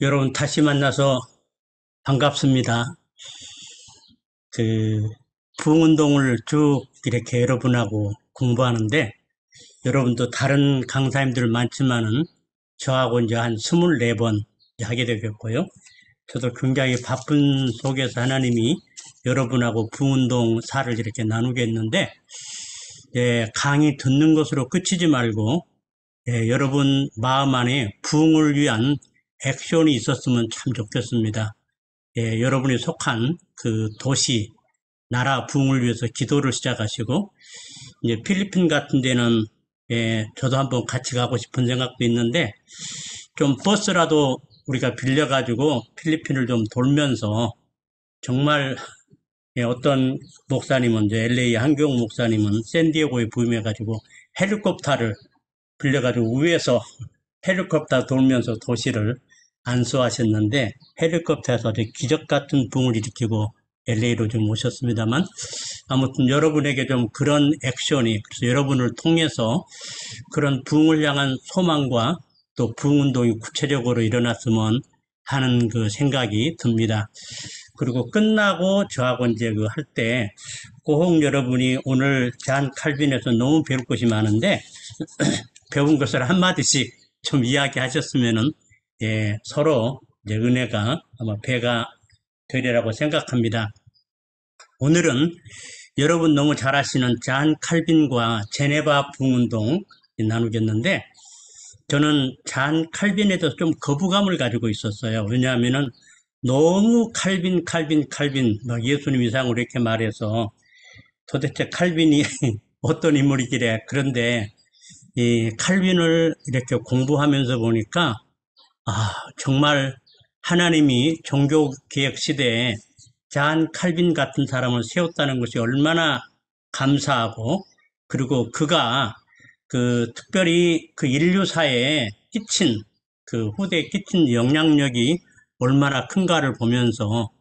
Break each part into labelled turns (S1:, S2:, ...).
S1: 여러분 다시 만나서 반갑습니다. 그 부흥운동을 쭉 이렇게 여러분하고 공부하는데 여러분도 다른 강사님들 많지만은 저하고 이제 한 24번 하게 되겠고요. 저도 굉장히 바쁜 속에서 하나님이 여러분하고 부흥운동사를 이렇게 나누겠는데 강의 듣는 것으로 끝이지 말고 여러분 마음 안에 부흥을 위한 액션이 있었으면 참 좋겠습니다. 여러분이 속한 그 도시, 나라 부흥을 위해서 기도를 시작하시고, 이제 필리핀 같은 데는, 저도 한번 같이 가고 싶은 생각도 있는데, 좀 버스라도 우리가 빌려가지고 필리핀을 좀 돌면서, 정말, 어떤 목사님은, 이제 LA 한교웅 목사님은 샌디에고에 부임해가지고 헬리콥터를 빌려가지고 위에서 헬리콥터 돌면서 도시를 안수하셨는데 헬리콥터에서 기적 같은 붕을 일으키고 LA로 좀 오셨습니다만 아무튼 여러분에게 좀 그런 액션이 그래서 여러분을 통해서 그런 붕을 향한 소망과 또 붕운동이 구체적으로 일어났으면 하는 그 생각이 듭니다. 그리고 끝나고 저하고 이제 그 할 때 꼭 여러분이 오늘 잔 칼빈에서 너무 배울 것이 많은데 배운 것을 한마디씩 좀 이야기하셨으면은 서로 이제 은혜가 아마 배가 되리라고 생각합니다. 오늘은 여러분 너무 잘 아시는 잔 칼빈과 제네바 부흥운동 나누겠는데 저는 잔 칼빈에 대해서 좀 거부감을 가지고 있었어요. 왜냐하면은 너무 칼빈 막 예수님 이상으로 이렇게 말해서 도대체 칼빈이 어떤 인물이길래 그런데 이 칼빈을 이렇게 공부하면서 보니까 정말 하나님이 종교개혁 시대에 잔 칼빈 같은 사람을 세웠다는 것이 얼마나 감사하고 그리고 그가 그 특별히 그 인류사에 끼친 그 후대에 끼친 영향력이 얼마나 큰가를 보면서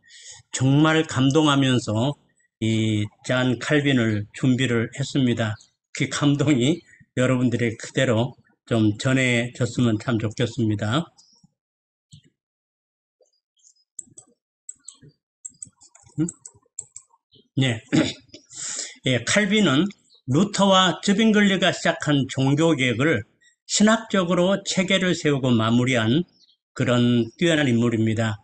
S1: 정말 감동하면서 이 잔 칼빈을 준비를 했습니다. 그 감동이 여러분들의 그대로 좀 전해졌으면 참 좋겠습니다. 칼빈은 루터와 즈빙글리가 시작한 종교개혁을 신학적으로 체계를 세우고 마무리한 그런 뛰어난 인물입니다.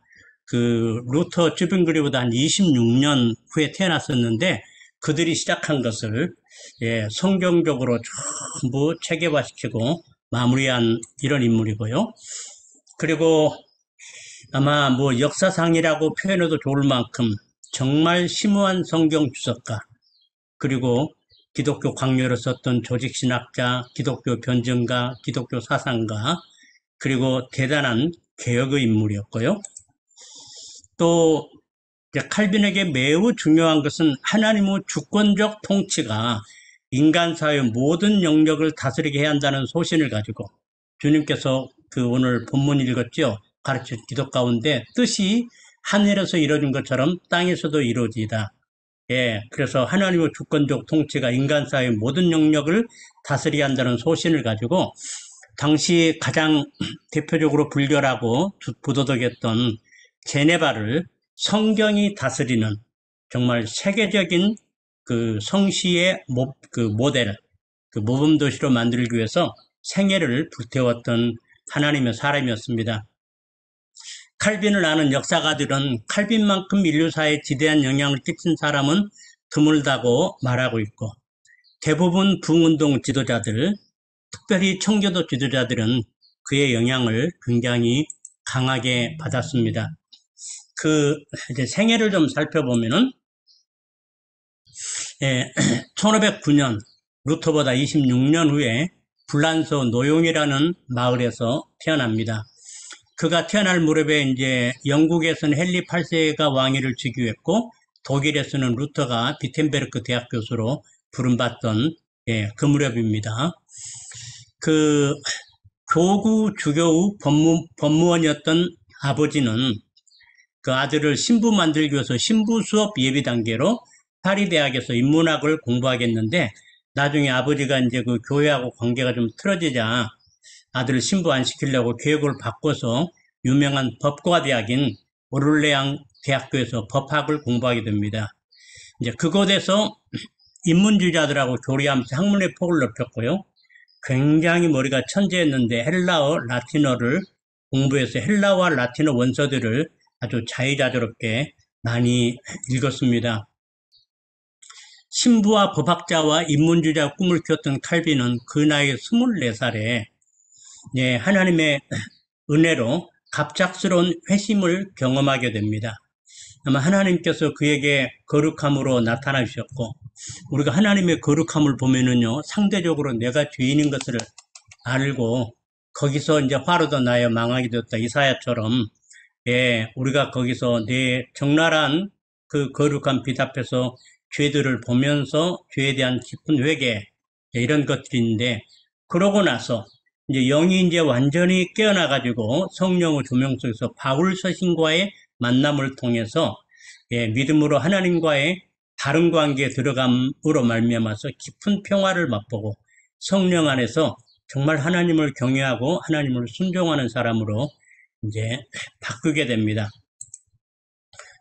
S1: 그 루터 즈빙글리보다 한 26년 후에 태어났었는데 그들이 시작한 것을 성경적으로 전부 체계화시키고 마무리한 이런 인물이고요. 그리고 아마 뭐 역사상이라고 표현해도 좋을 만큼 정말 심오한 성경 주석가 그리고 기독교 강요를 썼던 조직신학자, 기독교 변증가, 기독교 사상가 그리고 대단한 개혁의 인물이었고요. 또 칼빈에게 매우 중요한 것은 하나님의 주권적 통치가 인간사회의 모든 영역을 다스리게 해야 한다는 소신을 가지고 주님께서 그 오늘 본문 읽었죠. 가르쳐 기도 가운데 뜻이 하늘에서 이루어진 것처럼 땅에서도 이루어지다. 그래서 하나님의 주권적 통치가 인간사회의 모든 영역을 다스려야 한다는 소신을 가지고 당시 가장 대표적으로 불결하고 부도덕했던 제네바를 성경이 다스리는 정말 세계적인 그 성시의 모델, 그 모범도시로 만들기 위해서 생애를 불태웠던 하나님의 사람이었습니다. 칼빈을 아는 역사가들은 칼빈만큼 인류사에 지대한 영향을 끼친 사람은 드물다고 말하고 있고 대부분 부흥운동 지도자들, 특별히 청교도 지도자들은 그의 영향을 굉장히 강하게 받았습니다. 그 이제 생애를 좀 살펴보면은 1509년 루터보다 26년 후에 불란서 노용이라는 마을에서 태어납니다. 그가 태어날 무렵에 이제 영국에서는 헨리 8세가 왕위를 즉위했고 독일에서는 루터가 비텐베르크 대학 교수로 부름받던 그 무렵입니다. 그 교구 주교의 법무원이었던 아버지는 그 아들을 신부 만들기 위해서 신부 수업 예비 단계로 파리 대학에서 인문학을 공부하겠는데 나중에 아버지가 이제 그 교회하고 관계가 좀 틀어지자 아들을 신부 안 시키려고 계획을 바꿔서 유명한 법과대학인 오를레앙 대학교에서 법학을 공부하게 됩니다. 이제 그곳에서 인문주의자들하고 교류하면서 학문의 폭을 넓혔고요. 굉장히 머리가 천재였는데 헬라어, 라틴어를 공부해서 헬라어와 라틴어 원서들을 아주 자유자재롭게 많이 읽었습니다. 신부와 법학자와 인문주의자 꿈을 키웠던 칼빈은 그 나이 24살에 하나님의 은혜로 갑작스러운 회심을 경험하게 됩니다. 아마 하나님께서 그에게 거룩함으로 나타나셨고, 우리가 하나님의 거룩함을 보면은요, 상대적으로 내가 죄인인 것을 알고 거기서 이제 화로도 나여 망하게 되었다, 이사야처럼. 우리가 거기서 내 적나라한 그 거룩한 빛 앞에서 죄들을 보면서 죄에 대한 깊은 회개, 이런 것들인데, 그러고 나서 이제 영이 이제 완전히 깨어나가지고 성령의 조명 속에서 바울 서신과의 만남을 통해서 믿음으로 하나님과의 다른 관계에 들어감으로 말미암아서 깊은 평화를 맛보고 성령 안에서 정말 하나님을 경외하고 하나님을 순종하는 사람으로 이제 바꾸게 됩니다.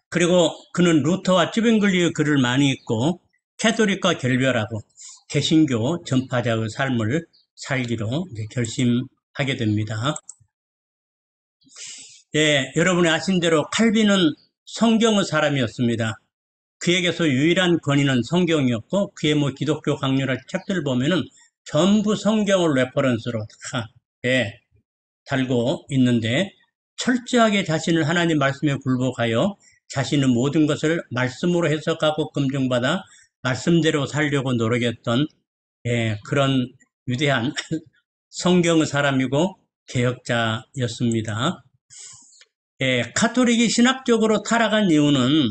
S1: 그리고 그는 루터와 쯔빙글리의 글을 많이 읽고 캐톨릭과 결별하고 개신교 전파자의 삶을 살기로 이제 결심하게 됩니다. 여러분이 아신 대로 칼빈은 성경의 사람이었습니다. 그에게서 유일한 권위는 성경이었고 그의 기독교 강요를 책들을 보면은 전부 성경을 레퍼런스로 달고 있는데 철저하게 자신을 하나님 말씀에 굴복하여 자신의 모든 것을 말씀으로 해석하고 검증받아 말씀대로 살려고 노력했던 그런 위대한 성경의 사람이고 개혁자였습니다. 카톨릭이 신학적으로 타락한 이유는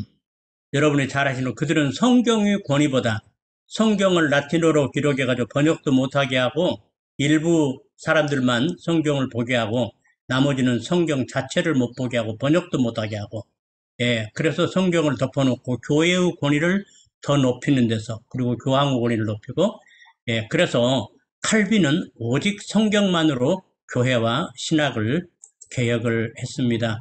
S1: 여러분이 잘 아시는 그들은 성경의 권위보다 성경을 라틴어로 기록해가지고 번역도 못하게 하고 일부 사람들만 성경을 보게 하고 나머지는 성경 자체를 못 보게 하고 번역도 못하게 하고 그래서 성경을 덮어놓고 교회의 권위를 더 높이는 데서 그리고 교황의 권위를 높이고 그래서 칼빈은 오직 성경만으로 교회와 신학을 개혁을 했습니다.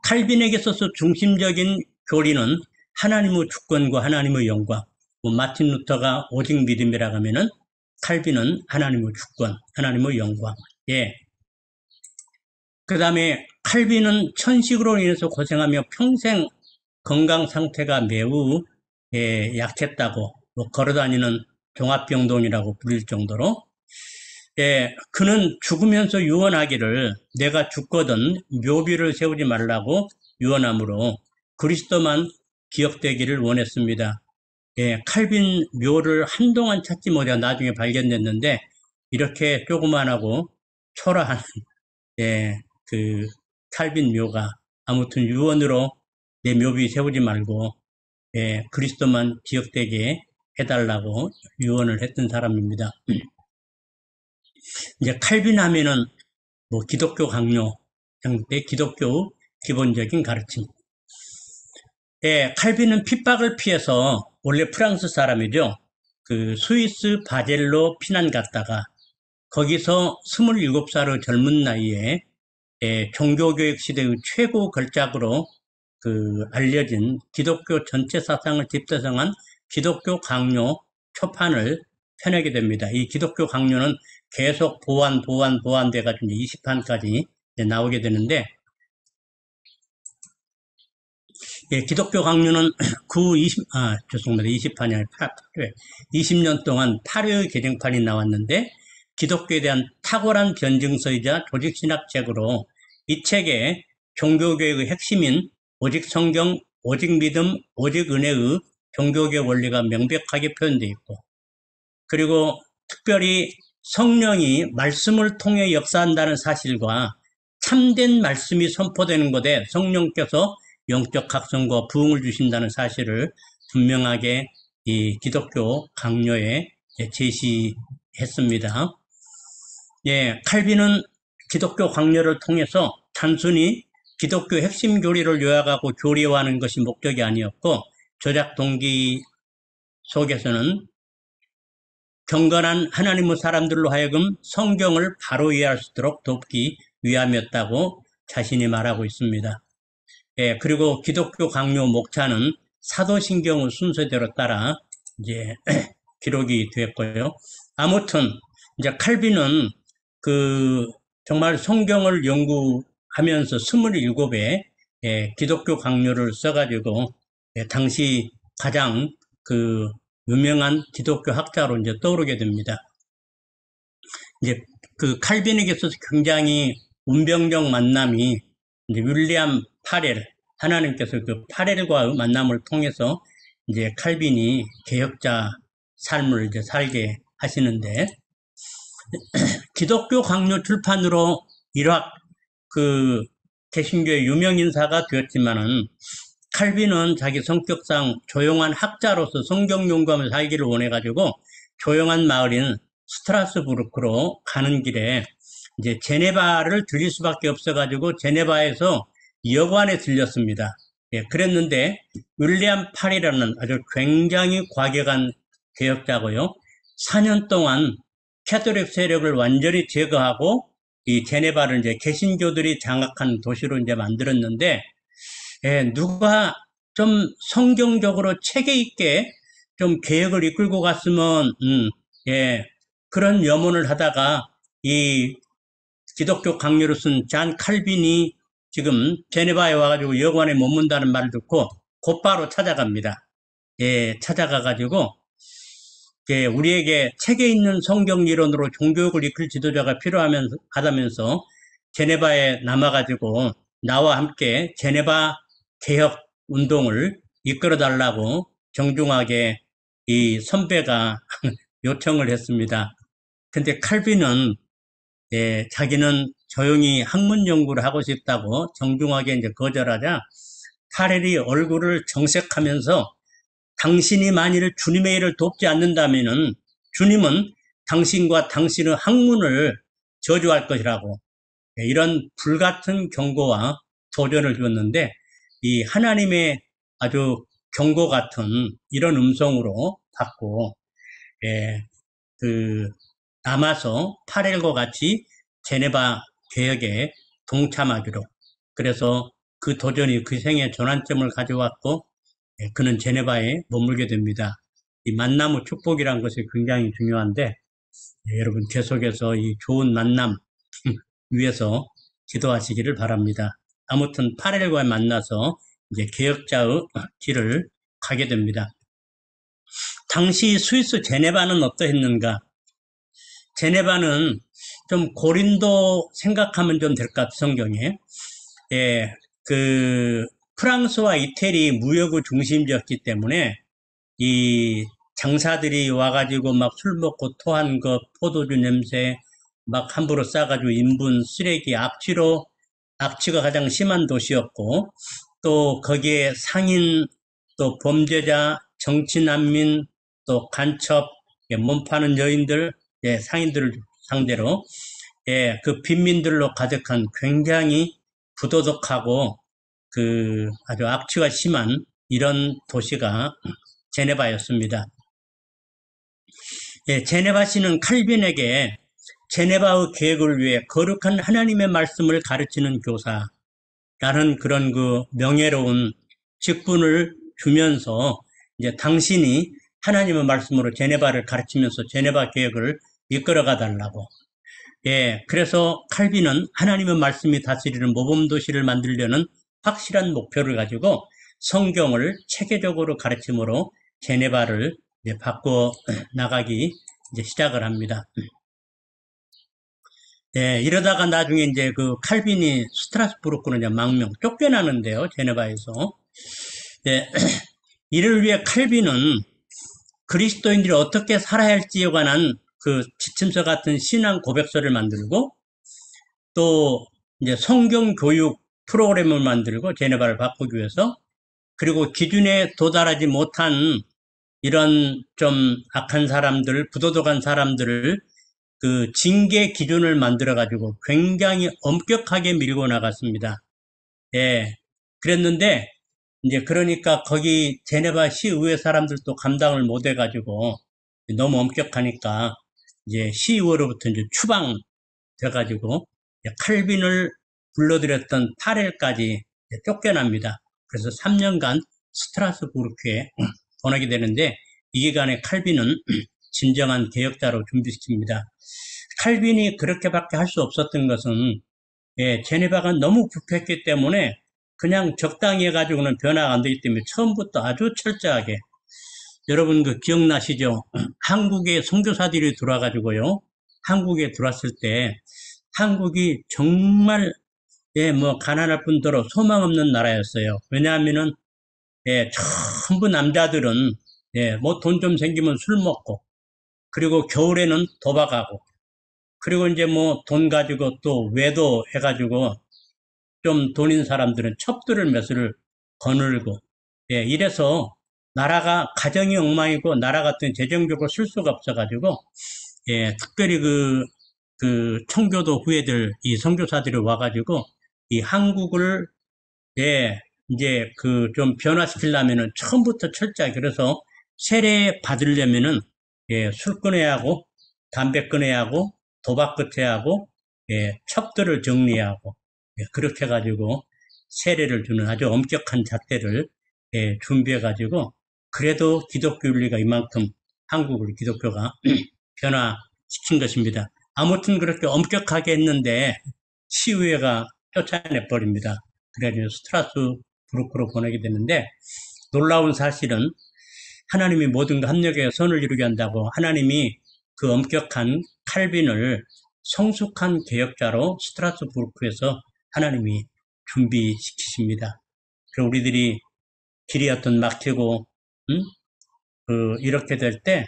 S1: 칼빈에게 있어서 중심적인 교리는 하나님의 주권과 하나님의 영광. 마틴 루터가 오직 믿음이라고 하면은 칼빈은 하나님의 주권, 하나님의 영광. 그 다음에 칼빈은 천식으로 인해서 고생하며 평생 건강 상태가 매우 약했다고 걸어다니는 종합병동이라고 불릴 정도로 그는 죽으면서 유언하기를 내가 죽거든 묘비를 세우지 말라고 유언하므로 그리스도만 기억되기를 원했습니다. 칼빈 묘를 한동안 찾지 못해 나중에 발견됐는데 이렇게 조그만하고 초라한 그 칼빈 묘가 아무튼 유언으로 내 묘비 세우지 말고 그리스도만 기억되게 해달라고 유언을 했던 사람입니다. 이제 칼빈 하면은 기독교 강요, 기독교 기본적인 가르침. 칼빈은 핍박을 피해서 원래 프랑스 사람이죠. 그 스위스 바젤로 피난 갔다가 거기서 27살의 젊은 나이에 종교교육 시대의 최고 걸작으로 알려진 기독교 전체 사상을 집대성한 기독교 강요 초판을 펴내게 됩니다. 이 기독교 강요는 계속 보완돼가지고 20판까지 나오게 되는데, 기독교 강요는 20판이 아니라 8회, 20년 동안 8회의 개정판이 나왔는데, 기독교에 대한 탁월한 변증서이자 조직신학책으로 이 책에 종교교육의 핵심인 오직 성경, 오직 믿음, 오직 은혜의 종교교육 원리가 명백하게 표현되어 있고, 그리고 특별히 성령이 말씀을 통해 역사한다는 사실과 참된 말씀이 선포되는 것에 성령께서 영적 각성과 부흥을 주신다는 사실을 분명하게 이 기독교 강요에 제시했습니다. 칼빈은 기독교 강요를 통해서 단순히 기독교 핵심 교리를 요약하고 교리화하는 것이 목적이 아니었고 저작 동기 속에서는 경건한 하나님의 사람들로 하여금 성경을 바로 이해할 수 있도록 돕기 위함이었다고 자신이 말하고 있습니다. 예, 그리고 기독교 강요 목차는 사도신경의 순서대로 따라 이제 기록이 됐고요. 아무튼 이제 칼빈은 그 정말 성경을 연구하면서 27의 기독교 강요를 써가지고 당시 가장 그 유명한 기독교 학자로 이제 떠오르게 됩니다. 이제 그 칼빈에게서 굉장히 운명적 만남이 이제 윌리엄 파렐, 하나님께서 그 파렐과의 만남을 통해서 이제 칼빈이 개혁자 삶을 이제 살게 하시는데, 기독교 강요 출판으로 일학 그 개신교의 유명 인사가 되었지만은, 칼빈은 자기 성격상 조용한 학자로서 성경 연구하면서 살기를 원해가지고 조용한 마을인 스트라스부르크로 가는 길에 이제 제네바를 들릴 수밖에 없어가지고 제네바에서 여관에 들렸습니다. 예, 그랬는데 윌리엄 팔이라는 아주 굉장히 과격한 개혁자고요. 4년 동안 캐톨릭 세력을 완전히 제거하고 이 제네바를 이제 개신교들이 장악한 도시로 이제 만들었는데, 예, 누가 좀 성경적으로 체계 있게 좀 개혁을 이끌고 갔으면, 예, 그런 염원을 하다가 이 기독교 강요를 쓴 잔 칼빈이 지금 제네바에 와가지고 여관에 머문다는 말을 듣고 곧바로 찾아갑니다. 예, 찾아가가지고, 예, 우리에게 체계 있는 성경 이론으로 종교육을 이끌 지도자가 필요하다면서 제네바에 남아가지고 나와 함께 제네바 개혁 운동을 이끌어 달라고 정중하게 이 선배가 요청을 했습니다. 근데 칼빈은 예, 자기는 조용히 학문 연구를 하고 싶다고 정중하게 이제 거절하자 파렐이 얼굴을 정색하면서 당신이 만일 주님의 일을 돕지 않는다면은 주님은 당신과 당신의 학문을 저주할 것이라고, 예, 이런 불같은 경고와 도전을 줬는데, 이 하나님의 아주 경고 같은 이런 음성으로 받고, 예, 그 남아서 파렐과 같이 제네바 개혁에 동참하기로, 그래서 그 도전이 그 생의 전환점을 가져왔고, 예, 그는 제네바에 머물게 됩니다. 이 만남의 축복이라는 것이 굉장히 중요한데, 예, 여러분 계속해서 이 좋은 만남 위해서 기도하시기를 바랍니다. 아무튼 파렐과 만나서 이제 개혁자의 길을 가게 됩니다. 당시 스위스 제네바는 어떠했는가? 제네바는 좀 고린도 생각하면 좀 될 것 같아요, 성경에. 예, 그 프랑스와 이태리 무역의 중심지였기 때문에 이 장사들이 와가지고 막 술 먹고 토한 것, 포도주 냄새 막 함부로 싸가지고 인분, 쓰레기, 악취가 가장 심한 도시였고, 또 거기에 상인, 또 범죄자, 정치난민, 또 간첩, 예, 몸파는 여인들, 예, 상인들을 상대로, 예, 그 빈민들로 가득한 굉장히 부도덕하고 그 아주 악취가 심한 이런 도시가 제네바였습니다. 예, 제네바시는 칼빈에게 제네바의 계획을 위해 거룩한 하나님의 말씀을 가르치는 교사라는 그런 그 명예로운 직분을 주면서 이제 당신이 하나님의 말씀으로 제네바를 가르치면서 제네바 계획을 이끌어가 달라고. 예, 그래서 칼빈은 하나님의 말씀이 다스리는 모범도시를 만들려는 확실한 목표를 가지고 성경을 체계적으로 가르침으로 제네바를 이제 바꿔 나가기 이제 시작을 합니다. 예, 이러다가 나중에 이제 그 칼빈이 스트라스부르크로 이제 망명 쫓겨나는데요, 제네바에서. 예, 이를 위해 칼빈은 그리스도인들이 어떻게 살아야 할지에 관한 그 지침서 같은 신앙 고백서를 만들고, 또 이제 성경 교육 프로그램을 만들고 제네바를 바꾸기 위해서, 그리고 기준에 도달하지 못한 이런 좀 악한 사람들, 부도덕한 사람들을 그 징계 기준을 만들어 가지고 굉장히 엄격하게 밀고 나갔습니다. 예. 그랬는데 이제 그러니까 거기 제네바 시의회 사람들도 감당을 못 해가지고 너무 엄격하니까 이제 시의회로부터 이제 추방돼 가지고 칼빈을 불러들였던 파렐까지 쫓겨납니다. 그래서 3년간 스트라스부르크에 보내게 되는데 이 기간에 칼빈은 진정한 개혁자로 준비시킵니다. 칼빈이 그렇게밖에 할 수 없었던 것은 제네바가 너무 부패했기 때문에 그냥 적당히 해가지고는 변화가 안 되기 때문에 처음부터 아주 철저하게 여러분 그 기억나시죠? 한국에 선교사들이 들어와가지고요. 한국에 들어왔을 때 한국이 정말 뭐 가난할 뿐더러 소망 없는 나라였어요. 왜냐하면은 전부 남자들은 뭐 돈 좀 생기면 술 먹고 그리고 겨울에는 도박하고 그리고 이제 뭐 돈 가지고 또 외도 해가지고 좀 돈 있는 사람들은 첩들을 몇을 거늘고 이래서 나라가 가정이 엉망이고 나라 같은 재정적으로 쓸 수가 없어가지고 특별히 그 청교도 후예들 이 선교사들이 와가지고 이 한국을 이제 그 좀 변화시키려면은 처음부터 철저하게 그래서 세례 받으려면은 술 끊어야 하고 담배 끊어야 하고 도박 끝해야 하고 첩들을 정리해야 하고 그렇게 해가지고 세례를 주는 아주 엄격한 잣대를 준비해가지고 그래도 기독교 윤리가 이만큼 한국을 기독교가 변화시킨 것입니다. 아무튼 그렇게 엄격하게 했는데 시의회가 쫓아내버립니다. 그래가지고 스트라스부르크로 보내게 되는데 놀라운 사실은 하나님이 모든 합력에 선을 이루게 한다고 하나님이 그 엄격한 칼빈을 성숙한 개혁자로 스트라스부르크에서 하나님이 준비시키십니다. 그리고 우리들이 길이 어떤 막히고 이렇게 될 때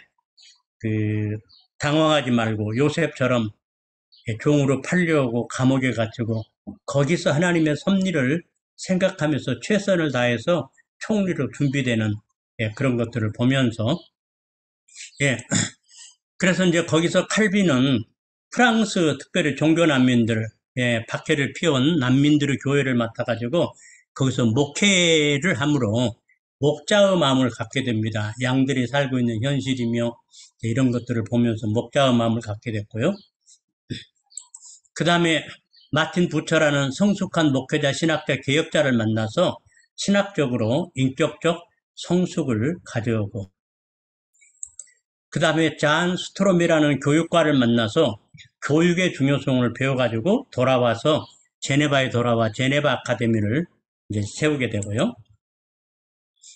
S1: 당황하지 말고 요셉처럼 종으로 팔려오고 감옥에 갇히고 거기서 하나님의 섭리를 생각하면서 최선을 다해서 총리로 준비되는 그런 것들을 보면서 그래서 이제 거기서 칼빈은 프랑스 특별히 종교 난민들 박해를 피운 난민들의 교회를 맡아가지고 거기서 목회를 함으로 목자의 마음을 갖게 됩니다. 양들이 살고 있는 현실이며 이런 것들을 보면서 목자의 마음을 갖게 됐고요. 그 다음에 마틴 부처라는 성숙한 목회자, 신학자, 개혁자를 만나서 신학적으로 인격적 성숙을 가져오고 그 다음에 잔 스트롬이라는 교육과를 만나서 교육의 중요성을 배워가지고 돌아와서 제네바에 돌아와 제네바 아카데미를 이제 세우게 되고요.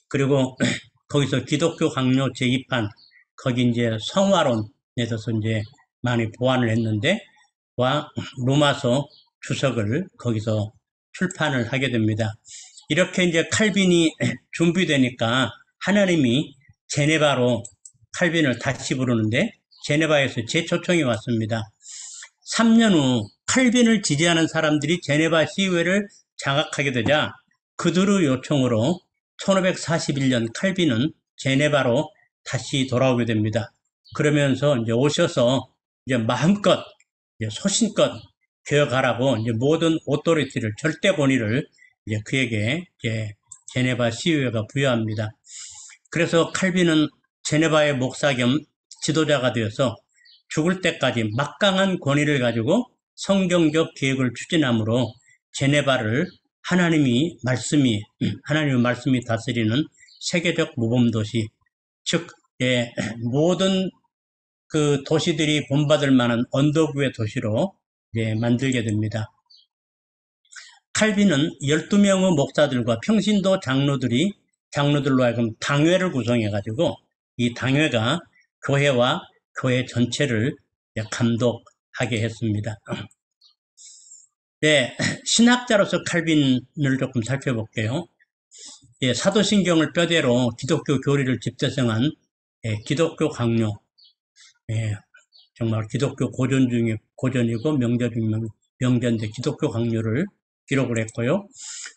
S1: 그리고 거기서 기독교 강요 제2판 거기 이제 성화론에 대해서 이제 많이 보완을 했는데 와 로마서 주석을 거기서 출판을 하게 됩니다. 이렇게 이제 칼빈이 준비되니까 하나님이 제네바로 칼빈을 다시 부르는데 제네바에서 재초청이 왔습니다. 3년 후 칼빈을 지지하는 사람들이 제네바 시의회를 장악하게 되자 그들의 요청으로 1541년 칼빈은 제네바로 다시 돌아오게 됩니다. 그러면서 이제 오셔서 이제 마음껏 이제 소신껏 개혁하라고 이제 모든 오토리티를 절대 권위를 이제 그에게 이제 제네바 시의회가 부여합니다. 그래서 칼빈은 제네바의 목사 겸 지도자가 되어서 죽을 때까지 막강한 권위를 가지고 성경적 계획을 추진함으로 제네바를 하나님의 말씀이 다스리는 세계적 모범도시, 즉 모든 그 도시들이 본받을 만한 언덕 위의 도시로 만들게 됩니다. 칼빈은 12명의 목사들과 평신도 장로들로 하여금 당회를 구성해가지고 이 당회가 교회와 교회 전체를 감독하게 했습니다. 신학자로서 칼빈을 조금 살펴볼게요. 사도신경을 뼈대로 기독교 교리를 집대성한 기독교 강요, 정말 기독교 고전 중에 고전이고 명저 중 명저인데 기독교 강요를 기록을 했고요.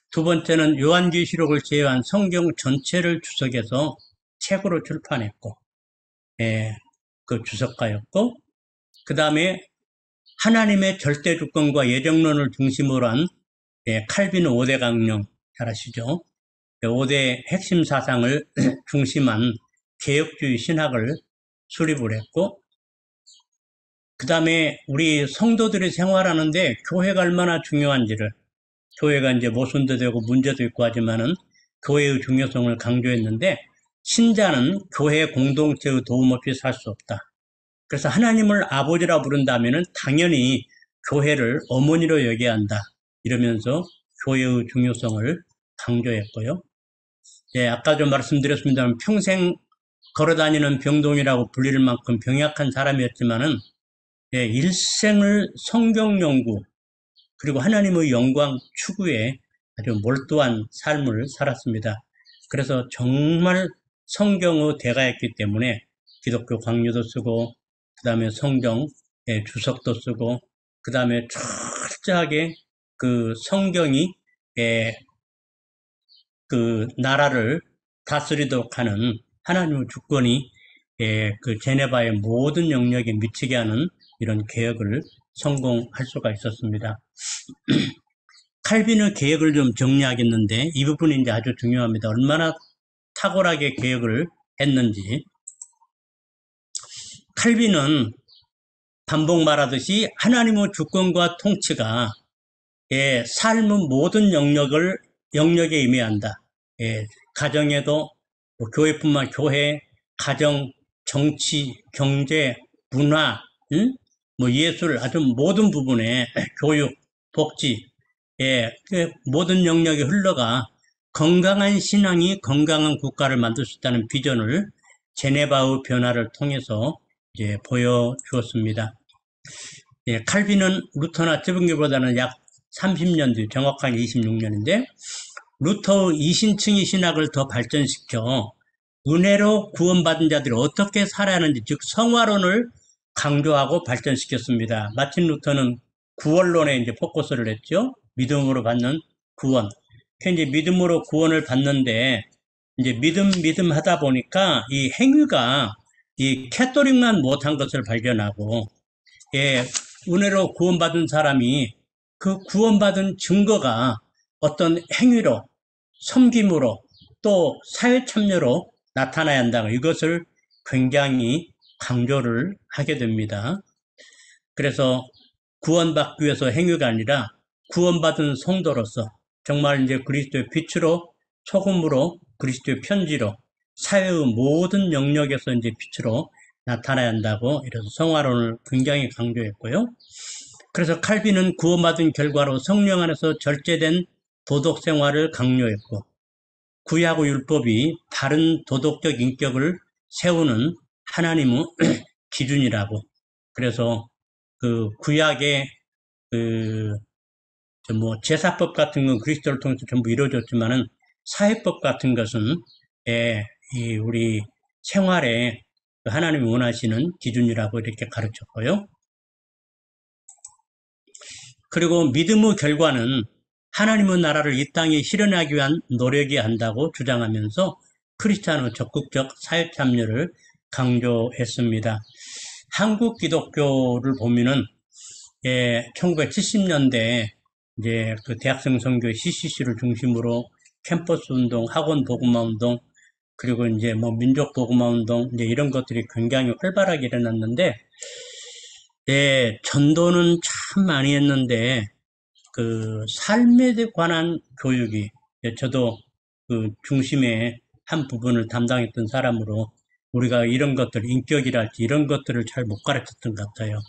S1: 두 번째는 요한계시록을 제외한 성경 전체를 주석해서 책으로 출판했고, 그 주석가였고, 그 다음에 하나님의 절대 주권과 예정론을 중심으로 한 칼빈 5대 강령, 잘 아시죠? 5대 핵심 사상을 중심한 개혁주의 신학을 수립을 했고, 그 다음에 우리 성도들이 생활하는데 교회가 얼마나 중요한지를, 교회가 이제 모순도 되고 문제도 있고 하지만은 교회의 중요성을 강조했는데, 신자는 교회 공동체의 도움 없이 살 수 없다. 그래서 하나님을 아버지라 부른다면은 당연히 교회를 어머니로 여겨야 한다. 이러면서 교회의 중요성을 강조했고요. 예, 아까 좀 말씀드렸습니다만 평생 걸어다니는 병동이라고 불릴 만큼 병약한 사람이었지만은, 예, 일생을 성경 연구 그리고 하나님의 영광 추구에 아주 몰두한 삶을 살았습니다. 그래서 정말 성경의 대가였기 때문에 기독교 강요도 쓰고, 그 다음에 성경 주석도 쓰고, 그 다음에 철저하게 그 성경이 그 나라를 다스리도록 하는 하나님의 주권이 그 제네바의 모든 영역에 미치게 하는 이런 개혁을 성공할 수가 있었습니다. 칼빈의 개혁을 좀 정리하겠는데 이 부분이 이제 아주 중요합니다. 얼마나 탁월하게 개혁을 했는지. 칼빈은 반복 말하듯이 하나님의 주권과 통치가 삶의 모든 영역에 임해한다. 가정에도 교회뿐만 교회, 가정, 정치, 경제, 문화, 뭐 예술 아주 모든 부분에 교육, 복지, 그 모든 영역에 흘러가 건강한 신앙이 건강한 국가를 만들 수 있다는 비전을 제네바의 변화를 통해서 이제 보여주었습니다. 칼빈은 루터나 쯔붕기보다는 약 30년 뒤, 정확하게 26년인데 루터의 이신층의 신학을 더 발전시켜 은혜로 구원받은 자들이 어떻게 살아야 하는지, 즉 성화론을 강조하고 발전시켰습니다. 마틴 루터는 구원론에 이제 포커스를 했죠. 믿음으로 받는 구원. 이제 믿음으로 구원을 받는데 이제 믿음 하다 보니까 이 행위가 이 캐토릭만 못한 것을 발견하고, 은혜로 구원받은 사람이 그 구원받은 증거가 어떤 행위로, 섬김으로, 또 사회 참여로 나타나야 한다. 이것을 굉장히 강조를 하게 됩니다. 그래서 구원받기 위해서 행위가 아니라 구원받은 성도로서 정말 이제 그리스도의 빛으로, 소금으로, 그리스도의 편지로 사회의 모든 영역에서 이제 빛으로 나타나야 한다고 이래서 성화론을 굉장히 강조했고요. 그래서 칼빈은 구원받은 결과로 성령 안에서 절제된 도덕 생활을 강요했고, 구약의 율법이 바른 도덕적 인격을 세우는 하나님의 기준이라고. 그래서 그 구약의 뭐 제사법 같은 건 그리스도를 통해서 전부 이루어졌지만은 사회법 같은 것은 이 우리 생활에 하나님이 원하시는 기준이라고 이렇게 가르쳤고요. 그리고 믿음의 결과는 하나님의 나라를 이 땅에 실현하기 위한 노력이 한다고 주장하면서 크리스찬의 적극적 사회 참여를 강조했습니다. 한국 기독교를 보면은 1970년대 이제 그 대학생 선교 CCC를 중심으로 캠퍼스 운동, 학원 복음화 운동, 그리고 이제 뭐 민족 복음화 운동, 이제 이런 것들이 굉장히 활발하게 일어났는데, 전도는 참 많이 했는데, 그 삶에 관한 교육이, 저도 그 중심의 한 부분을 담당했던 사람으로 우리가 이런 것들, 인격이랄지 이런 것들을 잘 못 가르쳤던 것 같아요.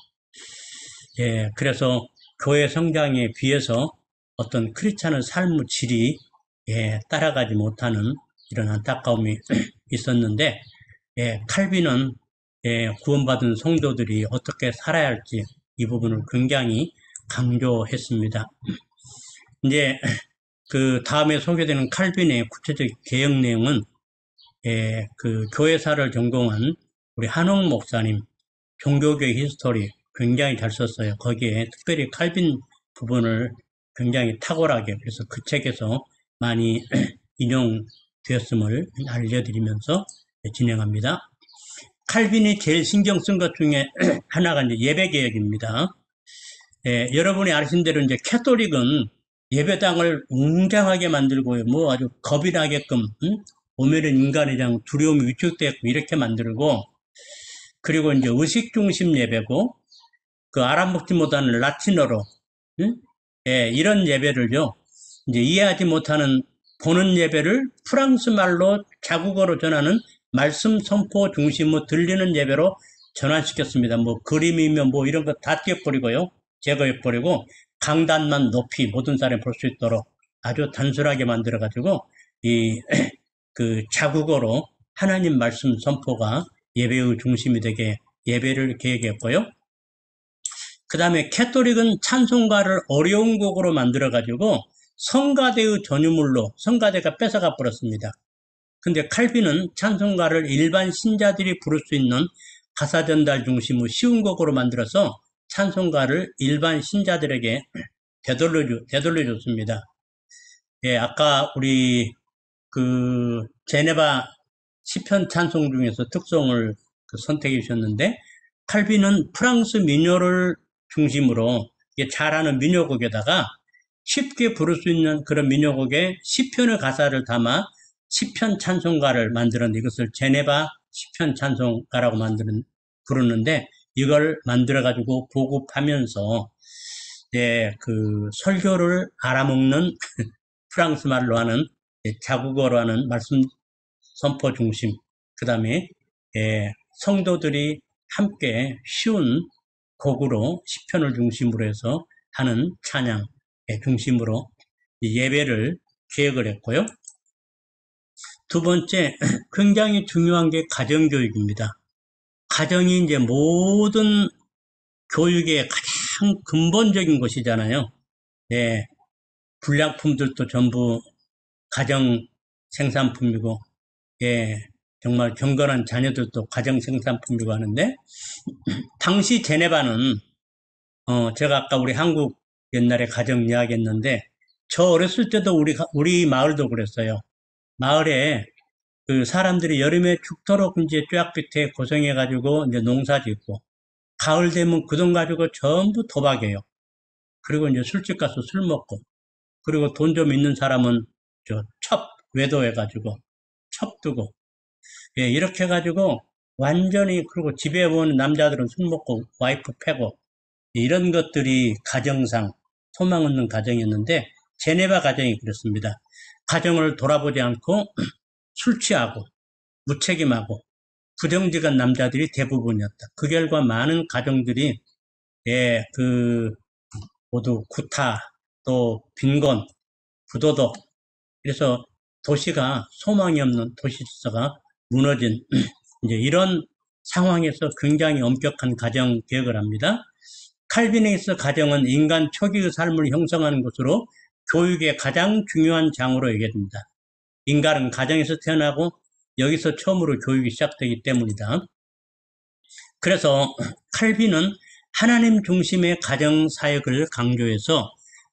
S1: 그래서 교회 성장에 비해서 어떤 크리스찬의 삶의 질이 따라가지 못하는 이런 안타까움이 있었는데, 칼빈은 구원받은 성도들이 어떻게 살아야 할지 이 부분을 굉장히 강조했습니다. 이제 그 다음에 소개되는 칼빈의 구체적 개혁 내용은 그 교회사를 전공한 우리 한옥 목사님 종교교회 히스토리 굉장히 잘 썼어요. 거기에 특별히 칼빈 부분을 굉장히 탁월하게, 그래서 그 책에서 많이 인용되었음을 알려드리면서 진행합니다. 칼빈이 제일 신경 쓴 것 중에 하나가 이제 예배개혁입니다. 여러분이 아시는 대로 이제 캐톨릭은 예배당을 웅장하게 만들고 뭐 아주 겁이 나게끔, 오면은 인간에 대한 두려움이 위축되고 이렇게 만들고, 그리고 이제 의식 중심 예배고, 그 알아먹지 못하는 라틴어로, 응? 예, 이런 예배를요, 이제 이해하지 못하는 보는 예배를 프랑스 말로 자국어로 전하는 말씀 선포 중심으로 들리는 예배로 전환시켰습니다. 뭐 그림이면 뭐 이런 거 다 띄워버리고요. 제거해버리고 강단만 높이 모든 사람이 볼 수 있도록 아주 단순하게 만들어가지고 이 그 자국어로 하나님 말씀 선포가 예배의 중심이 되게 예배를 계획했고요. 그 다음에 캐톨릭은 찬송가를 어려운 곡으로 만들어가지고 성가대의 전유물로 성가대가 뺏어가 버렸습니다. 근데 칼빈은 찬송가를 일반 신자들이 부를 수 있는 가사 전달 중심의 쉬운 곡으로 만들어서 찬송가를 일반 신자들에게 되돌려줬습니다. 예, 아까 우리 그 제네바 시편 찬송 중에서 특송을 선택해 주셨는데 칼빈은 프랑스 민요를 중심으로 잘하는 민요곡에다가 쉽게 부를 수 있는 그런 민요곡에 시편의 가사를 담아 시편 찬송가를 만들었는데 이것을 제네바 시편 찬송가라고 부르는데 이걸 만들어 가지고 보급하면서 그 설교를 알아먹는 프랑스 말로 하는 자국어로 하는 말씀 선포 중심, 그 다음에 성도들이 함께 쉬운 곡으로 시편을 중심으로 해서 하는 찬양 중심으로 예배를 계획을 했고요. 두 번째, 굉장히 중요한 게 가정교육입니다. 가정이 이제 모든 교육의 가장 근본적인 것이잖아요. 네, 불량품들도 전부 가정 생산품이고, 정말 경건한 자녀들도 가정 생산품이고 하는데, 당시 제네바는, 제가 아까 우리 한국 옛날에 가정 이야기 했는데, 저 어렸을 때도 우리 마을도 그랬어요. 마을에 그 사람들이 여름에 죽도록 이제 쫙 밑에 고생해가지고 이제 농사 짓고, 가을 되면 그 돈 가지고 전부 도박해요. 그리고 이제 술집 가서 술 먹고, 그리고 돈 좀 있는 사람은 외도해가지고, 첩 두고, 이렇게 해가지고 완전히, 그리고 집에 오는 남자들은 술 먹고 와이프 패고, 이런 것들이 가정상 소망 없는 가정이었는데, 제네바 가정이 그렇습니다. 가정을 돌아보지 않고 술 취하고 무책임하고 부정직한 남자들이 대부분이었다. 그 결과 많은 가정들이 모두 구타, 또 빈곤, 부도덕, 그래서 도시가 소망이 없는 도시 질서가 무너진 이제 이런 상황에서 굉장히 엄격한 가정 개혁을 합니다. 칼빈에 있어 가정은 인간 초기의 삶을 형성하는 것으로 교육의 가장 중요한 장으로 여겨집니다. 인간은 가정에서 태어나고 여기서 처음으로 교육이 시작되기 때문이다. 그래서 칼빈은 하나님 중심의 가정 사역을 강조해서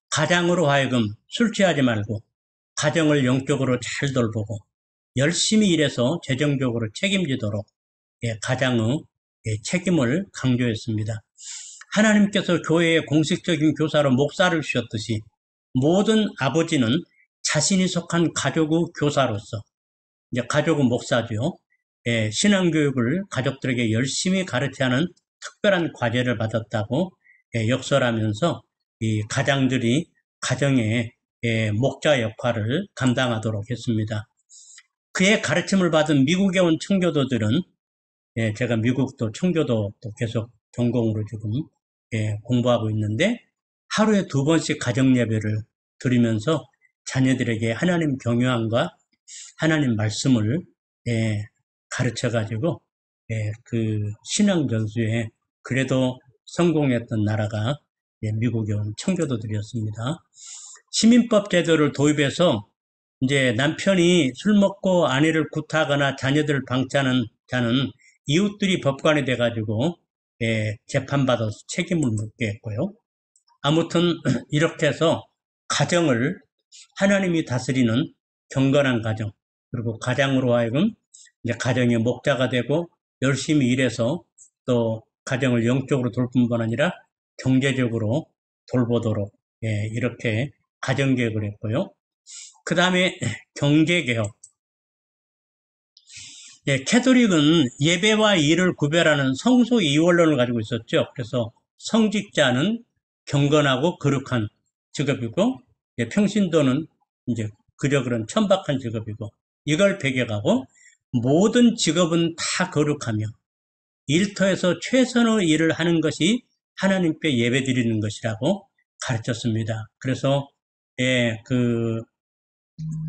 S1: 가장으로 하여금 술 취하지 말고 가정을 영적으로 잘 돌보고 열심히 일해서 재정적으로 책임지도록 가장의 책임을 강조했습니다. 하나님께서 교회의 공식적인 교사로 목사를 주셨듯이 모든 아버지는 자신이 속한 가족의 교사로서 이제 가족은 목사죠. 신앙교육을 가족들에게 열심히 가르쳐야 하는 특별한 과제를 받았다고 역설하면서 이 가장들이 가정의 목자 역할을 감당하도록 했습니다. 그의 가르침을 받은 미국에 온 청교도들은 제가 미국도 청교도 또 계속 전공으로 지금 공부하고 있는데 하루에 2번씩 가정 예배를 드리면서 자녀들에게 하나님 경외함과 하나님 말씀을 가르쳐 가지고 그 신앙 전수에 그래도 성공했던 나라가 미국에 온 청교도들이었습니다. 시민법 제도를 도입해서 이제 남편이 술 먹고 아내를 구타하거나 자녀들을 방치하는 자는 이웃들이 법관이 돼가지고 재판받아서 책임을 묻게 했고요. 아무튼 이렇게 해서 가정을 하나님이 다스리는 경건한 가정, 그리고 가장으로 하여금 이제 가정의 목자가 되고 열심히 일해서 또 가정을 영적으로 돌볼 뿐만 아니라 경제적으로 돌보도록 이렇게 가정개혁을 했고요. 그 다음에 경제개혁. 캐톨릭은 예배와 일을 구별하는 성소 이원론을 가지고 있었죠. 그래서 성직자는 경건하고 거룩한 직업이고, 평신도는 이제 그저 그런 천박한 직업이고, 이걸 배격하고 모든 직업은 다 거룩하며 일터에서 최선의 일을 하는 것이 하나님께 예배드리는 것이라고 가르쳤습니다. 그래서 그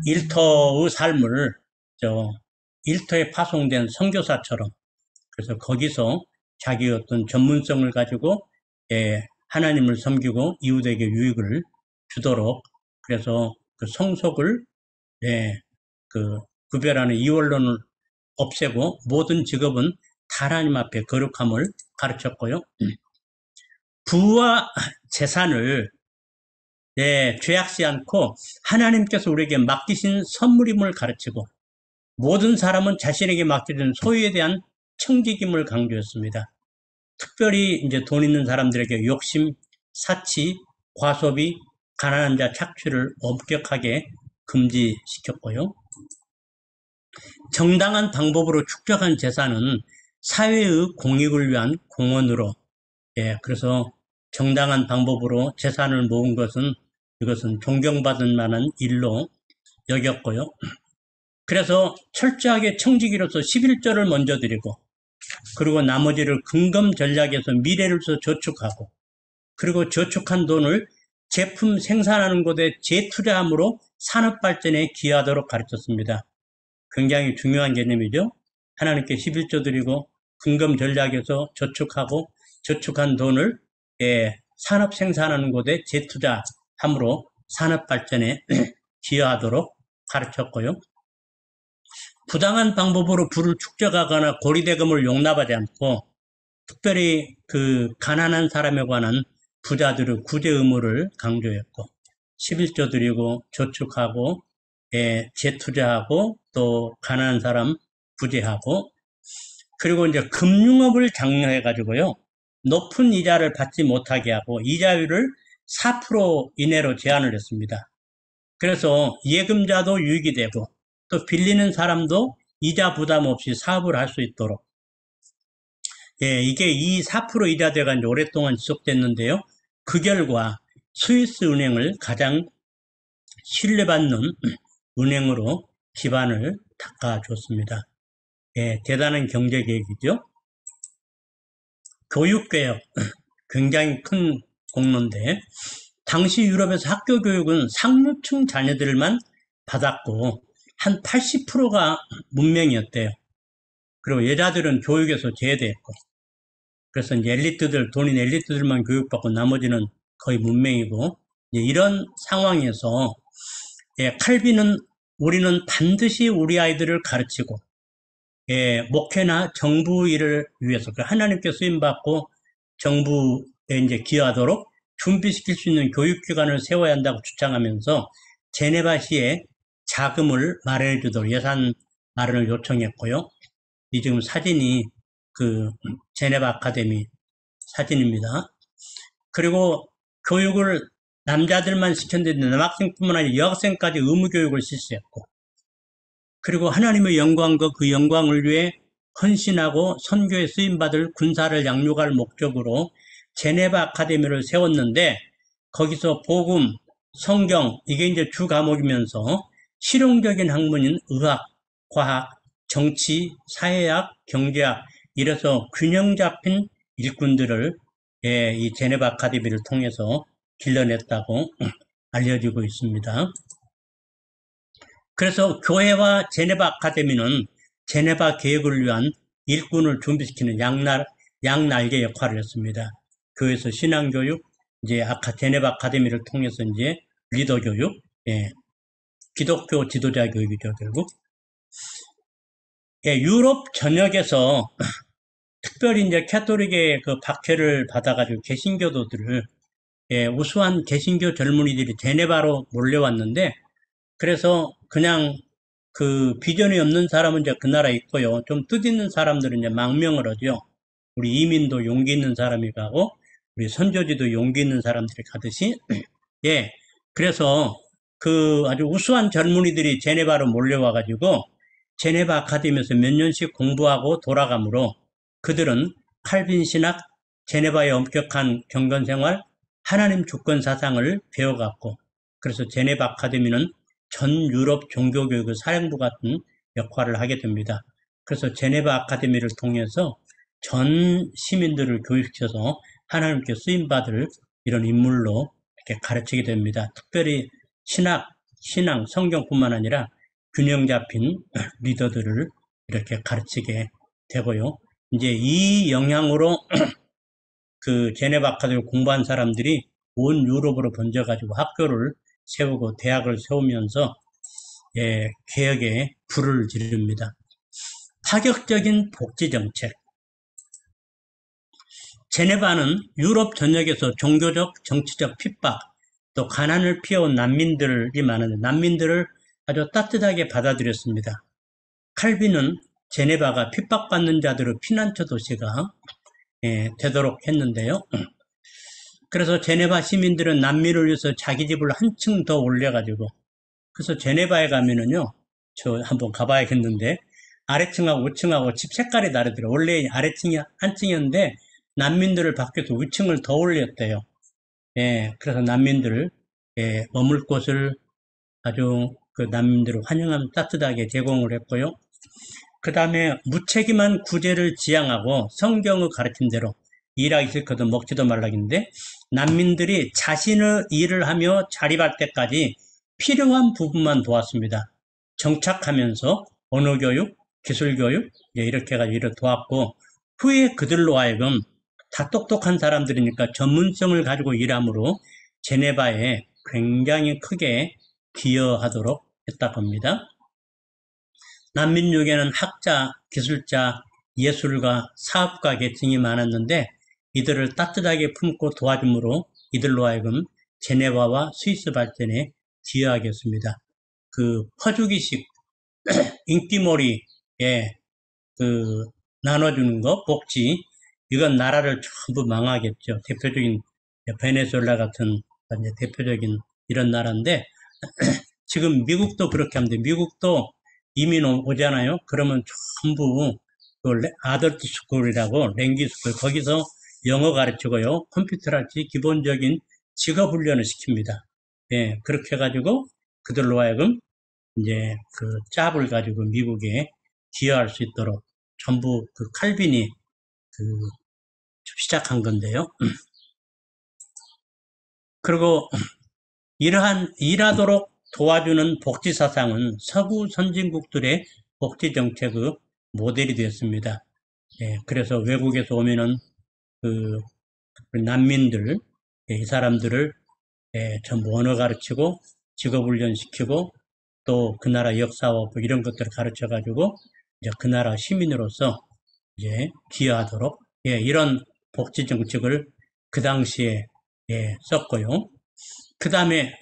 S1: 일터의 삶을 일터에 파송된 선교사처럼, 그래서 거기서 자기 어떤 전문성을 가지고 하나님을 섬기고 이웃에게 유익을 주도록, 그래서 그 성속을 그 구별하는 이원론을 없애고 모든 직업은 다 하나님 앞에 거룩함을 가르쳤고요. 부와 재산을 죄악시 않고 하나님께서 우리에게 맡기신 선물임을 가르치고, 모든 사람은 자신에게 맡겨진 소유에 대한 청지김을 강조했습니다. 특별히 이제 돈 있는 사람들에게 욕심, 사치, 과소비, 가난한 자 착취를 엄격하게 금지시켰고요. 정당한 방법으로 축적한 재산은 사회의 공익을 위한 공헌으로, 그래서 정당한 방법으로 재산을 모은 것은 이것은 존경받을 만한 일로 여겼고요. 그래서 철저하게 청지기로서 11조를 먼저 드리고, 그리고 나머지를 금검 전략에서 미래를 저축하고, 그리고 저축한 돈을 제품 생산하는 곳에 재투자함으로 산업 발전에 기여하도록 가르쳤습니다. 굉장히 중요한 개념이죠. 하나님께 11조 드리고 금검 전략에서 저축하고, 저축한 돈을 산업 생산하는 곳에 재투자함으로 산업 발전에 기여하도록 가르쳤고요. 부당한 방법으로 부를 축적하거나 고리대금을 용납하지 않고, 특별히 그 가난한 사람에 관한 부자들의 구제 의무를 강조했고, 11조 드리고 저축하고 재투자하고 또 가난한 사람 구제하고, 그리고 이제 금융업을 장려해 가지고요, 높은 이자를 받지 못하게 하고 이자율을 4% 이내로 제한을 했습니다. 그래서 예금자도 유익이 되고 또 빌리는 사람도 이자 부담 없이 사업을 할 수 있도록, 이게 이 4% 이자대가 이제 오랫동안 지속됐는데요. 그 결과 스위스 은행을 가장 신뢰받는 은행으로 기반을 닦아줬습니다. 대단한 경제계획이죠. 교육개혁, 굉장히 큰 공로인데, 당시 유럽에서 학교 교육은 상류층 자녀들만 받았고 한 80%가 문맹이었대요. 그리고 여자들은 교육에서 제외됐고, 그래서 이제 엘리트들, 돈인 엘리트들만 교육받고 나머지는 거의 문맹이고, 이런 상황에서 칼빈은 우리는 반드시 우리 아이들을 가르치고 목회나 정부 일을 위해서 하나님께 쓰임받고 정부에 이제 기여하도록 준비시킬 수 있는 교육기관을 세워야 한다고 주장하면서 제네바시에 자금을 마련해 주도록 예산 마련을 요청했고요. 이 지금 사진이 그 제네바 아카데미 사진입니다. 그리고 교육을 남자들만 시켰는데 남학생뿐만 아니라 여학생까지 의무교육을 실시했고, 그리고 하나님의 영광과 그 영광을 위해 헌신하고 선교에 쓰임받을 군사를 양육할 목적으로 제네바 아카데미를 세웠는데, 거기서 복음, 성경, 이게 이제 주 과목이면서 실용적인 학문인 의학, 과학, 정치, 사회학, 경제학, 이래서 균형 잡힌 일꾼들을 이 제네바 아카데미를 통해서 길러냈다고 알려지고 있습니다. 그래서 교회와 제네바 아카데미는 제네바 계획을 위한 일꾼을 준비시키는 양날개 역할을 했습니다. 교회에서 신앙교육, 이제 제네바 아카데미를 통해서 이제 리더 교육, 기독교 지도자 교육이죠, 결국. 유럽 전역에서 특별히 이제 캐톨릭의 그 박해를 받아가지고 개신교도들을, 우수한 개신교 젊은이들이 제네바로 몰려왔는데, 그래서 그냥 그 비전이 없는 사람은 이제 그 나라에 있고요. 좀 뜻있는 사람들은 이제 망명을 하죠. 우리 이민도 용기 있는 사람이 가고, 우리 선교지도 용기 있는 사람들이 가듯이, 그래서 그 아주 우수한 젊은이들이 제네바로 몰려와가지고, 제네바 아카데미에서 몇 년씩 공부하고 돌아가므로 그들은 칼빈 신학, 제네바의 엄격한 경건생활, 하나님 주권 사상을 배워갔고, 그래서 제네바 아카데미는 전 유럽 종교교육의 사령부 같은 역할을 하게 됩니다. 그래서 제네바 아카데미를 통해서 전 시민들을 교육시켜서 하나님께 쓰임받을 이런 인물로 이렇게 가르치게 됩니다. 특별히 신앙, 성경뿐만 아니라 균형 잡힌 리더들을 이렇게 가르치게 되고요. 이제 이 영향으로 그 제네바 아카데미 공부한 사람들이 온 유럽으로 번져가지고 학교를 세우고 대학을 세우면서 개혁에 불을 지릅니다. 파격적인 복지 정책. 제네바는 유럽 전역에서 종교적, 정치적 핍박, 또 가난을 피해온 난민들이 많은데 난민들을 아주 따뜻하게 받아들였습니다. 칼빈은 제네바가 핍박받는 자들의 피난처 도시가 되도록 했는데요. 그래서 제네바 시민들은 난민을 위해서 자기 집을 한층 더 올려가지고, 그래서 제네바에 가면은요, 저 한번 가봐야겠는데, 아래층하고 위층하고 집 색깔이 다르더라고요. 원래 아래층이 한 층이었는데, 난민들을 밖에서 위층을 더 올렸대요. 그래서 난민들을, 머물 곳을 아주 그 난민들을 환영하면 따뜻하게 제공을 했고요. 그 다음에 무책임한 구제를 지향하고 성경의 가르침대로 일하기 싫거든 먹지도 말라긴데 난민들이 자신의 일을 하며 자립할 때까지 필요한 부분만 도왔습니다. 정착하면서 언어교육, 기술교육 이렇게 해가지고 일을 도왔고 후에 그들로 하여금 다 똑똑한 사람들이니까 전문성을 가지고 일함으로 제네바에 굉장히 크게 기여하도록 했다고 합니다. 난민족에는 학자, 기술자, 예술가, 사업가 계층이 많았는데 이들을 따뜻하게 품고 도와줌으로 이들로 하여금 제네바와 스위스 발전에 기여하게 했습니다. 그 퍼주기식 인기몰이에 그 나눠주는 거 복지 이건 나라를 전부 망하겠죠. 대표적인 베네수엘라 같은 대표적인 이런 나라인데 지금 미국도 그렇게 하는데 미국도 이민 오잖아요. 그러면 전부 그 아더트 스쿨이라고 랭귀 스쿨 거기서 영어 가르치고요. 컴퓨터랄지 기본적인 직업 훈련을 시킵니다. 그렇게 해가지고 그들로 하여금 이제 그 짭을 가지고 미국에 기여할 수 있도록 전부 그 칼빈이 그 시작한 건데요. 그리고 일하도록 도와주는 복지 사상은 서구 선진국들의 복지 정책의 모델이 되었습니다. 그래서 외국에서 오면은 그 난민들, 이 사람들을 전부 언어 가르치고 직업 훈련시키고 또 그 나라 역사와 이런 것들을 가르쳐 가지고 이제 그 나라 시민으로서 이제 기여하도록 이런 복지 정책을 그 당시에 썼고요. 그 다음에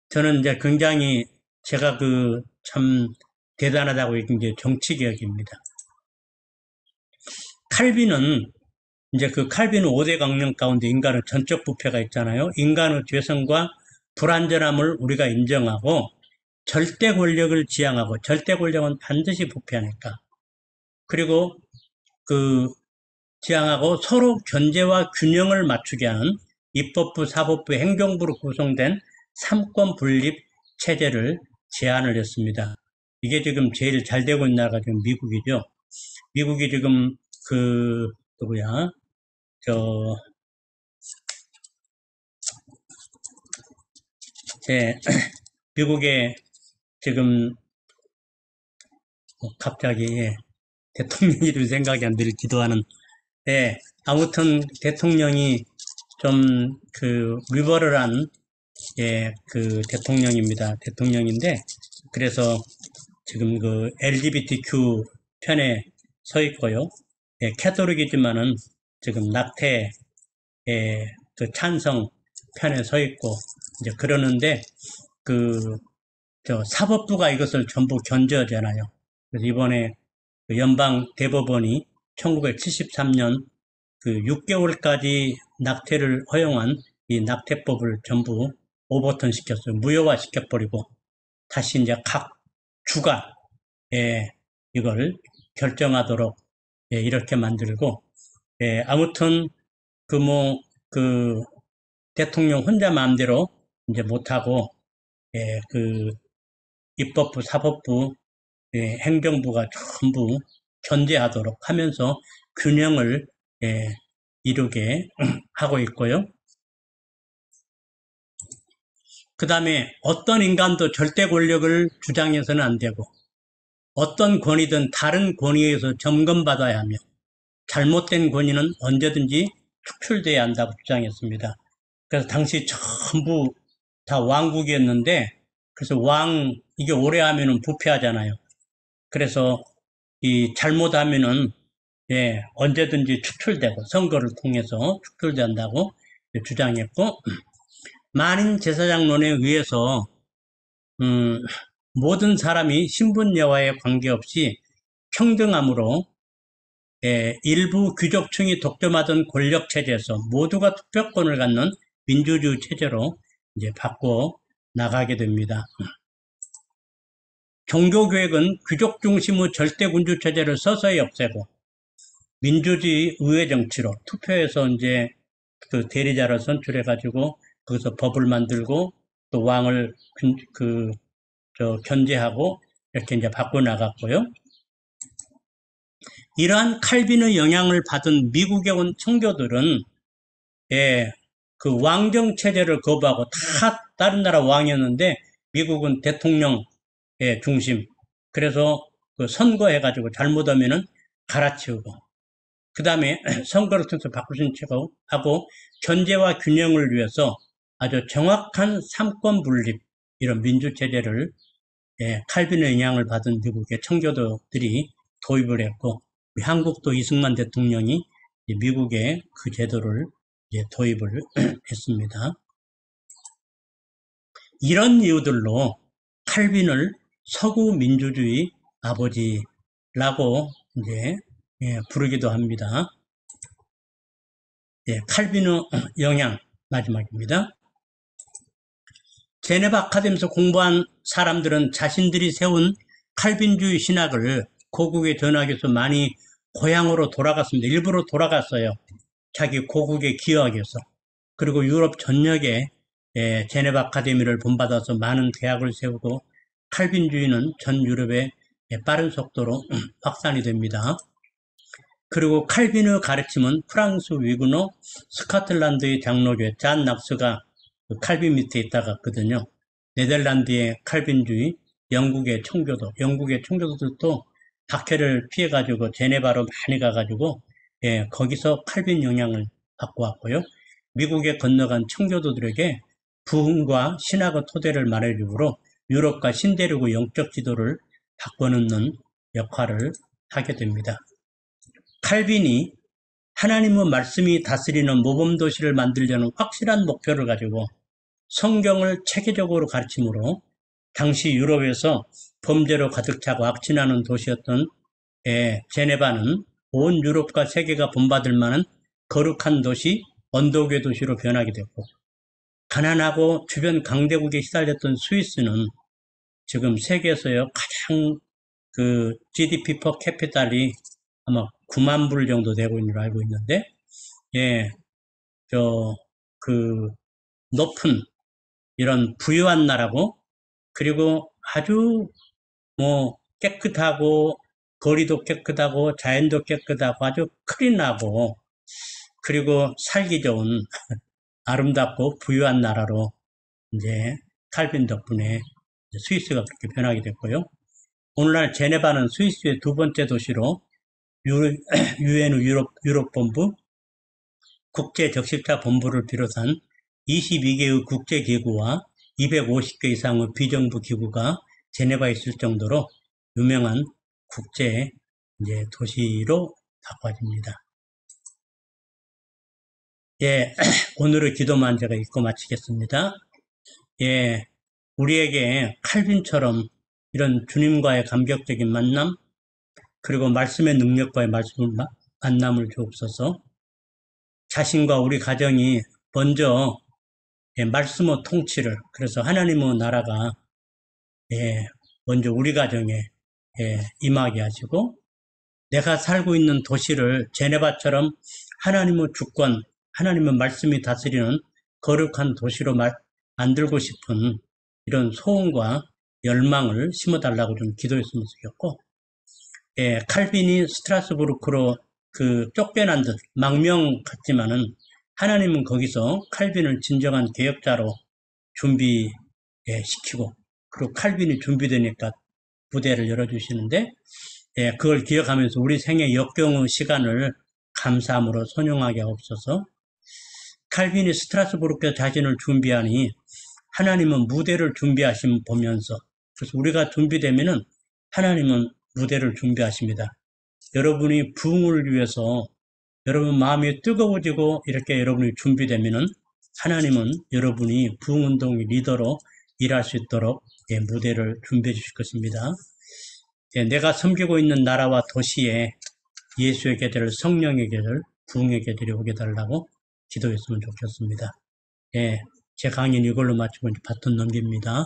S1: 저는 이제 굉장히 제가 그 참 대단하다고 얘기한 게 정치개혁입니다. 칼빈은 이제 그 칼빈은 5대 강령 가운데 인간의 전적 부패가 있잖아요. 인간의 죄성과 불완전함을 우리가 인정하고 절대 권력을 지향하고 절대 권력은 반드시 부패하니까. 그리고 그 지향하고 서로 견제와 균형을 맞추게 하는 입법부, 사법부, 행정부로 구성된 삼권 분립 체제를 제안을 했습니다. 이게 지금 제일 잘 되고 있는 나라가 지금 미국이죠. 미국이 지금 그 누구야? 미국에 지금 갑자기 대통령 이름 생각이 안 들기도 하는 아무튼 대통령이 좀 그 리버럴한 그 대통령입니다. 대통령인데 그래서 지금 그 LGBTQ 편에 서 있고요. 캐토릭이지만은 지금 낙태 그 찬성 편에 서 있고 이제 그러는데 그 사법부가 이것을 전부 견제하잖아요. 그래서 이번에 그 연방 대법원이 1973년 그 6개월까지 낙태를 허용한 이 낙태법을 전부 오버턴 시켰어요. 무효화 시켜버리고 다시 이제 각 주가 이걸 결정하도록 이렇게 만들고 아무튼 그 뭐, 그 대통령 혼자 마음대로 이제 못하고, 예, 그 입법부, 사법부, 예, 행정부가 전부 견제하도록 하면서 균형을 예, 이루게 하고 있고요. 그 다음에 어떤 인간도 절대 권력을 주장해서는 안 되고 어떤 권위든 다른 권위에 의해서 점검받아야 하며 잘못된 권위는 언제든지 축출돼야 한다고 주장했습니다. 그래서 당시 전부 다 왕국이었는데 그래서 이게 오래 하면은 부패하잖아요. 그래서 이 잘못하면은 예, 언제든지 축출되고 선거를 통해서 축출된다고 주장했고 만인 제사장론에 의해서 모든 사람이 신분여하에 관계없이 평등함으로 예, 일부 귀족층이 독점하던 권력 체제에서 모두가 투표권을 갖는 민주주의 체제로 이제 바꿔 나가게 됩니다. 종교개혁은 귀족 중심의 절대군주 체제를 서서히 없애고 민주주의 의회 정치로 투표해서 이제 그 대리자를 선출해가지고 거기서 법을 만들고 또 왕을 견제하고 이렇게 이제 바꿔 나갔고요. 이러한 칼빈의 영향을 받은 미국에 온 청교들은 예, 그 왕정 체제를 거부하고 다 다른 나라 왕이었는데 미국은 대통령 중심. 그래서 그 선거해가지고 잘못하면은 갈아치우고 그 다음에 선거를 통해서 바꿀 수 있는 하고 견제와 균형을 위해서 아주 정확한 삼권 분립 이런 민주 체제를 칼빈의 영향을 받은 미국의 청교도들이 도입을 했고 한국도 이승만 대통령이 미국의 그 제도를 도입을 했습니다. 이런 이유들로 칼빈을 서구 민주주의 아버지라고 이제 부르기도 합니다. 칼빈의 영향 마지막입니다. 제네바 아카데미에서 공부한 사람들은 자신들이 세운 칼빈주의 신학을 고국에 전하기 위해서 많이 고향으로 돌아갔습니다. 일부러 돌아갔어요. 자기 고국에 기여하기 위해서. 그리고 유럽 전역에 제네바 아카데미를 본받아서 많은 대학을 세우고 칼빈주의는 전 유럽에 빠른 속도로 확산이 됩니다. 그리고 칼빈의 가르침은 프랑스 위그너 스코틀랜드의 장로교회 잔 낙스가 칼빈 밑에 있다갔거든요. 네덜란드의 칼빈주의, 영국의 청교도들도 박해를 피해가지고 제네바로 많이 가가지고 거기서 칼빈 영향을 받고 왔고요. 미국에 건너간 청교도들에게 부흥과 신학의 토대를 마련으로 유럽과 신대륙의 영적 지도를 바꿔놓는 역할을 하게 됩니다. 칼빈이 하나님의 말씀이 다스리는 모범도시를 만들려는 확실한 목표를 가지고 성경을 체계적으로 가르침으로 당시 유럽에서 범죄로 가득 차고 악진하는 도시였던 제네바는 온 유럽과 세계가 본받을 만한 거룩한 도시, 언덕의 도시로 변하게 됐고 가난하고 주변 강대국에 시달렸던 스위스는 지금 세계에서요 가장 그 GDP 퍼 캐피탈이 아마 9만 불 정도 되고 있는 걸 알고 있는데 높은 이런 부유한 나라고 그리고 아주 뭐 깨끗하고 거리도 깨끗하고 자연도 깨끗하고 아주 클린하고 그리고 살기 좋은 아름답고 부유한 나라로 이제 칼빈 덕분에 스위스가 그렇게 변하게 됐고요. 오늘날 제네바는 스위스의 두 번째 도시로 유엔 유럽 본부, 국제 적십자 본부를 비롯한 22개의 국제기구와 250개 이상의 비정부 기구가 제네바에 있을 정도로 유명한 국제 도시로 바꿔집니다. 오늘의 기도만 제가 읽고 마치겠습니다. 우리에게 칼빈처럼 이런 주님과의 감격적인 만남, 그리고 말씀의 능력과의 만남을 주옵소서. 자신과 우리 가정이 먼저 말씀의 통치를, 그래서 하나님의 나라가 먼저 우리 가정에 임하게 하시고 내가 살고 있는 도시를 제네바처럼 하나님의 주권, 하나님은 말씀이 다스리는 거룩한 도시로 만들고 싶은 이런 소원과 열망을 심어달라고 좀 기도했으면 좋겠고, 예, 칼빈이 스트라스부르크로 그 쫓겨난 듯 망명 같지만은 하나님은 거기서 칼빈을 진정한 개혁자로 준비시키고, 그리고 칼빈이 준비되니까 부대를 열어주시는데, 예, 그걸 기억하면서 우리 생애 역경의 시간을 감사함으로 선용하게 하옵소서. 칼빈이 스트라스부르크에 자신을 준비하니 하나님은 무대를 준비하심 보면서, 그래서 우리가 준비되면은 하나님은 무대를 준비하십니다. 여러분이 부흥을 위해서 여러분 마음이 뜨거워지고 이렇게 여러분이 준비되면은 하나님은 여러분이 부흥운동의 리더로 일할 수 있도록 예, 무대를 준비해 주실 것입니다. 예, 내가 섬기고 있는 나라와 도시에 예수의 계절, 성령의 계절, 부흥의 계절이 오게 달라고 기도했으면 좋겠습니다. 예, 제 강의는 이걸로 마치고 이제 바톤 넘깁니다.